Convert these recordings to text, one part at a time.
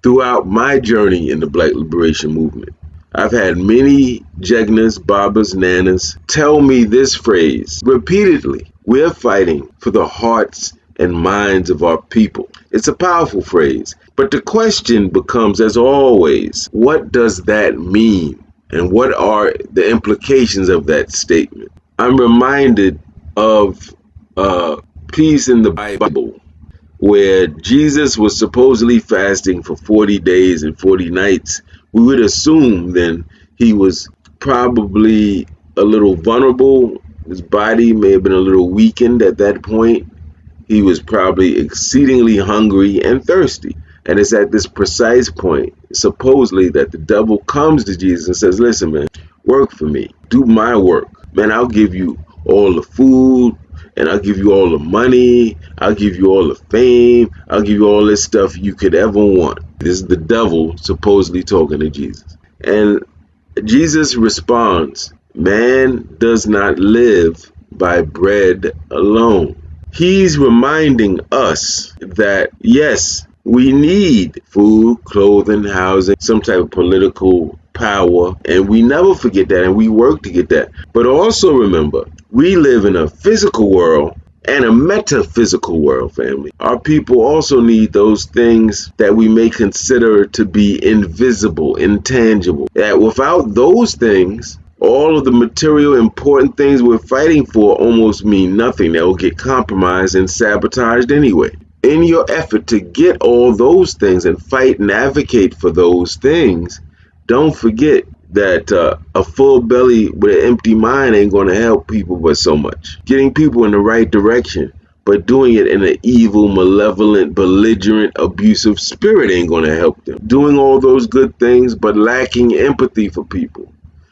throughout my journey in the Black Liberation Movement. I've had many Jegnas, Babas, Nanas tell me this phrase repeatedly. We're fighting for the hearts and minds of our people. It's a powerful phrase, but the question becomes, as always, what does that mean? And what are the implications of that statement? I'm reminded of a piece in the Bible where Jesus was supposedly fasting for 40 days and 40 nights. We would assume then he was probably a little vulnerable. His body may have been a little weakened at that point. He was probably exceedingly hungry and thirsty. And it's at this precise point, supposedly, that the devil comes to Jesus and says, listen, man, work for me. Do my work. Man, I'll give you all the food, and I'll give you all the money. I'll give you all the fame. I'll give you all this stuff you could ever want. This is the devil supposedly talking to Jesus. And Jesus responds, man does not live by bread alone. He's reminding us that, yes, we need food, clothing, housing, some type of political power, and we never forget that, and we work to get that. But also remember, we live in a physical world and a metaphysical world, family. Our people also need those things that we may consider to be invisible, intangible. That without those things, all of the material important things we're fighting for almost mean nothing. They will get compromised and sabotaged anyway. In your effort to get all those things and fight and advocate for those things, don't forget that a full belly with an empty mind ain't going to help people but so much. Getting people in the right direction, but doing it in an evil, malevolent, belligerent, abusive spirit ain't going to help them. Doing all those good things but lacking empathy for people,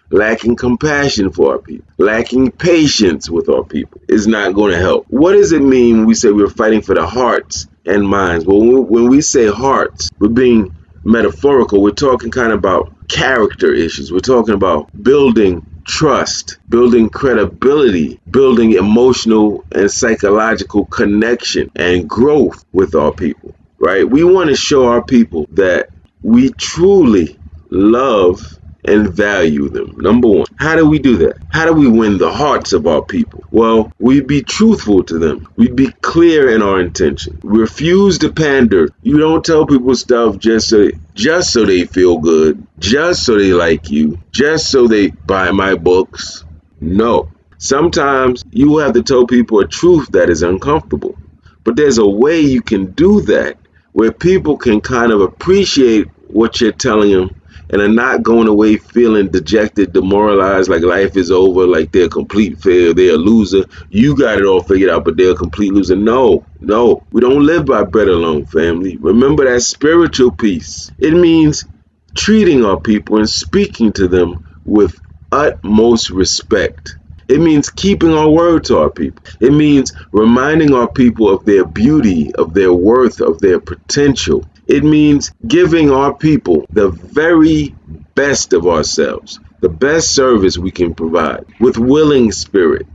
lacking compassion for our people, lacking patience with our people is not going to help. What does it mean when we say we're fighting for the hearts and minds? Well, when we say hearts, we're being metaphorical. We're talking kind of about character issues. We're talking about building trust, building credibility, building emotional and psychological connection and growth with our people, right? We want to show our people that we truly love and value them. Number one, how do we do that? How do we win the hearts of our people? Well, we'd be truthful to them. We'd be clear in our intention. Refuse to pander. You don't tell people stuff just so they feel good, just so they like you, just so they buy my books. No. Sometimes you have to tell people a truth that is uncomfortable. But there's a way you can do that where people can kind of appreciate what you're telling them and are not going away feeling dejected, demoralized, like life is over, like they're a complete failure, they're a loser. You got it all figured out, but they're a complete loser. No, we don't live by bread alone, family. Remember that spiritual piece. It means treating our people and speaking to them with utmost respect. It means keeping our word to our people. It means reminding our people of their beauty, of their worth, of their potential. It means giving our people the very best of ourselves, the best service we can provide with willing spirit.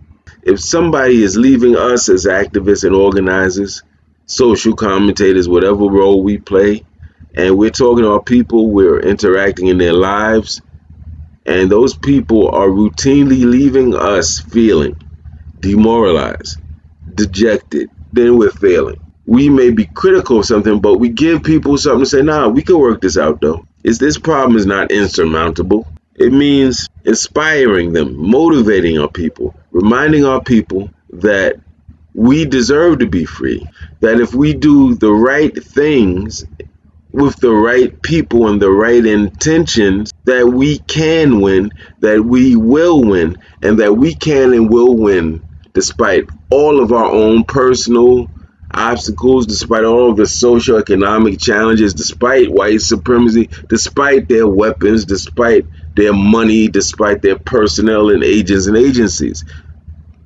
If somebody is leaving us as activists and organizers, social commentators, whatever role we play, and we're talking to our people, we're interacting in their lives, and those people are routinely leaving us feeling demoralized, dejected, then we're failing. We may be critical of something, but we give people something to say, nah, we can work this out though. This problem is not insurmountable. It means inspiring them, motivating our people, reminding our people that we deserve to be free, that if we do the right things with the right people and the right intentions, that we can win, that we will win, and that we can and will win despite all of our own personal obstacles, despite all of the socioeconomic challenges, despite white supremacy, despite their weapons, despite their money, despite their personnel and agents and agencies.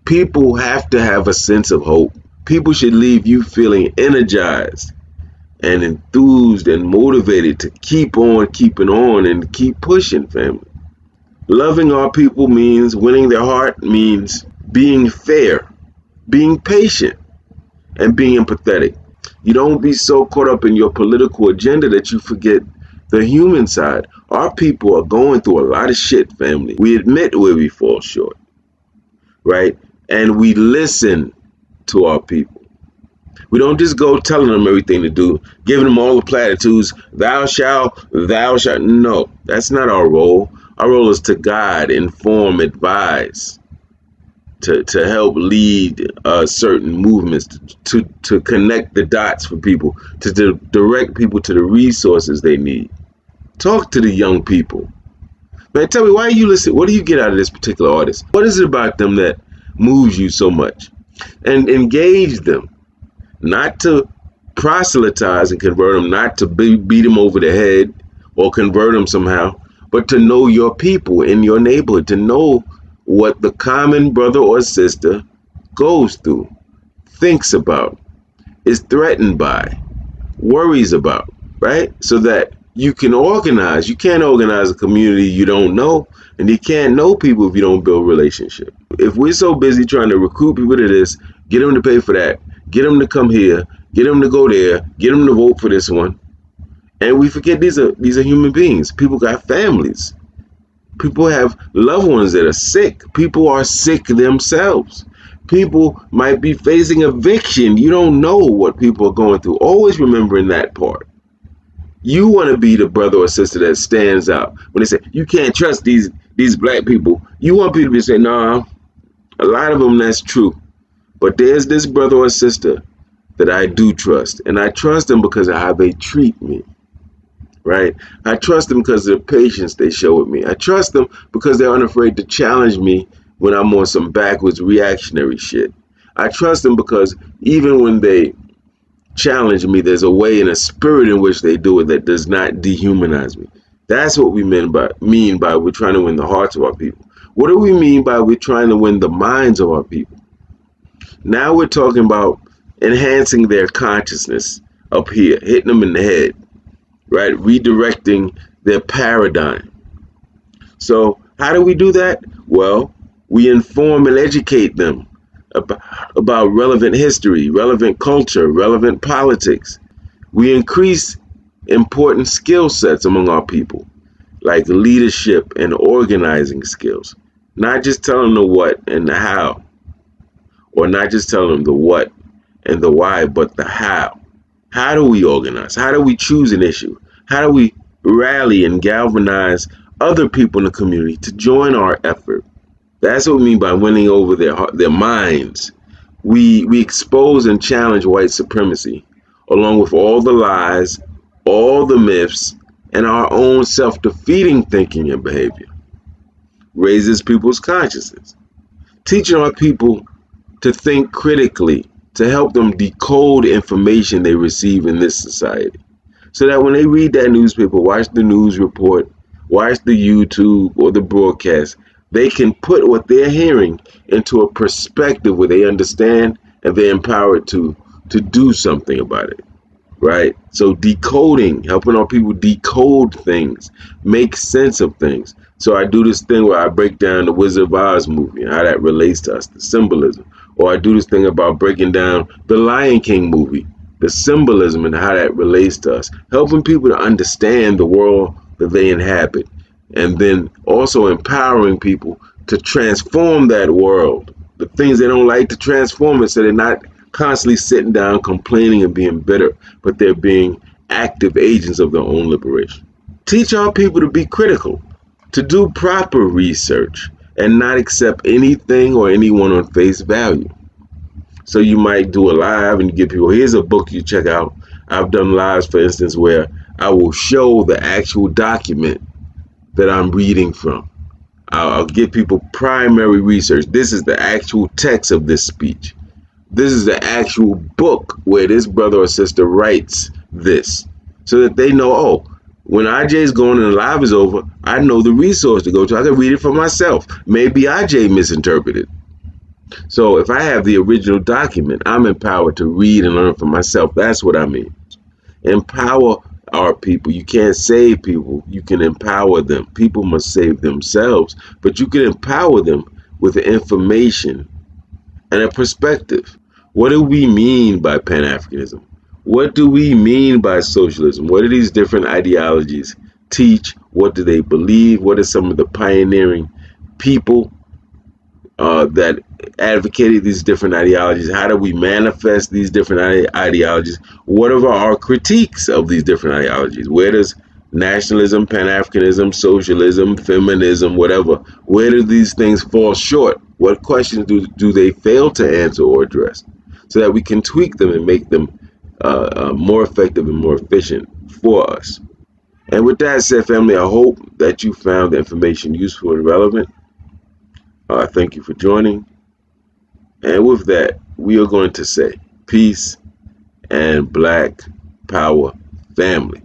People have to have a sense of hope. People should leave you feeling energized and enthused and motivated to keep on keeping on and keep pushing, family. Loving our people means winning their heart, means being fair, being patient, and being empathetic. You don't be so caught up in your political agenda that you forget the human side. Our people are going through a lot of shit, family. We admit where we fall short, right? And we listen to our people. We don't just go telling them everything to do, giving them all the platitudes, thou shalt, thou shalt. No, that's not our role. Our role is to guide, inform, advise, to help lead certain movements, to connect the dots for people, to direct people to the resources they need. Talk to the young people. Man, tell me, why you listen? What do you get out of this particular artist? What is it about them that moves you so much? And engage them. Not to proselytize and convert them, not to beat them over the head or convert them somehow, but to know your people in your neighborhood, to know what the common brother or sister goes through, thinks about, is threatened by, worries about, right? So that you can organize. You can't organize a community you don't know, and you can't know people if you don't build relationship. If we're so busy trying to recruit people to this, get them to pay for that, get them to come here, get them to go there, get them to vote for this one, and we forget these are human beings. People got families. People have loved ones that are sick. People are sick themselves. People might be facing eviction. You don't know what people are going through. Always remembering that part. You want to be the brother or sister that stands out. When they say, you can't trust these black people, you want people to say, nah, a lot of them, that's true. But there's this brother or sister that I do trust. And I trust them because of how they treat me. Right? I trust them because of the patience they show with me. I trust them because they're unafraid to challenge me when I'm on some backwards reactionary shit. I trust them because even when they challenge me, there's a way and a spirit in which they do it that does not dehumanize me. That's what we mean by we're trying to win the hearts of our people. What do we mean by we're trying to win the minds of our people? Now we're talking about enhancing their consciousness up here, hitting them in the head, right? Redirecting their paradigm. So how do we do that? Well, we inform and educate them about relevant history, relevant culture, relevant politics. We increase important skill sets among our people, like leadership and organizing skills. Not just telling them the what and the how, or not just telling them the what and the why, but the how. How do we organize? How do we choose an issue? How do we rally and galvanize other people in the community to join our effort? That's what we mean by winning over their minds. We expose and challenge white supremacy, along with all the lies, all the myths, and our own self-defeating thinking and behavior. Raises people's consciousness. Teaching our people to think critically, to help them decode information they receive in this society. So that when they read that newspaper, watch the news report, watch the YouTube or the broadcast, they can put what they're hearing into a perspective where they understand and they're empowered to do something about it, right? So decoding, helping our people decode things, make sense of things. So I do this thing where I break down the Wizard of Oz movie and how that relates to us, the symbolism. Or I do this thing about breaking down the Lion King movie, the symbolism and how that relates to us, helping people to understand the world that they inhabit, and then also empowering people to transform that world, the things they don't like, to transform it so they're not constantly sitting down complaining and being bitter, but they're being active agents of their own liberation. Teach our people to be critical, to do proper research, and not accept anything or anyone on face value. So you might do a live and give people, here's a book you check out. I've done lives, for instance, where I will show the actual document that I'm reading from. I'll give people primary research. This is the actual text of this speech. This is the actual book where this brother or sister writes this, so that they know, oh, when Agyei's going and the live is over, I know the resource to go to. I can read it for myself. Maybe Agyei misinterpreted. So if I have the original document, I'm empowered to read and learn for myself. That's what I mean. Empower our people. You can't save people. You can empower them. People must save themselves, but you can empower them with the information and a perspective. What do we mean by Pan-Africanism? What do we mean by socialism? What do these different ideologies teach? What do they believe? What are some of the pioneering people that advocated these different ideologies? How do we manifest these different ideologies? What are our critiques of these different ideologies? Where does nationalism, Pan-Africanism, socialism, feminism, whatever, where do these things fall short? What questions do they fail to answer or address? So that we can tweak them and make them more effective and more efficient for us. And with that said, family, I hope that you found the information useful and relevant. Thank you for joining. And with that, we are going to say peace and Black Power family.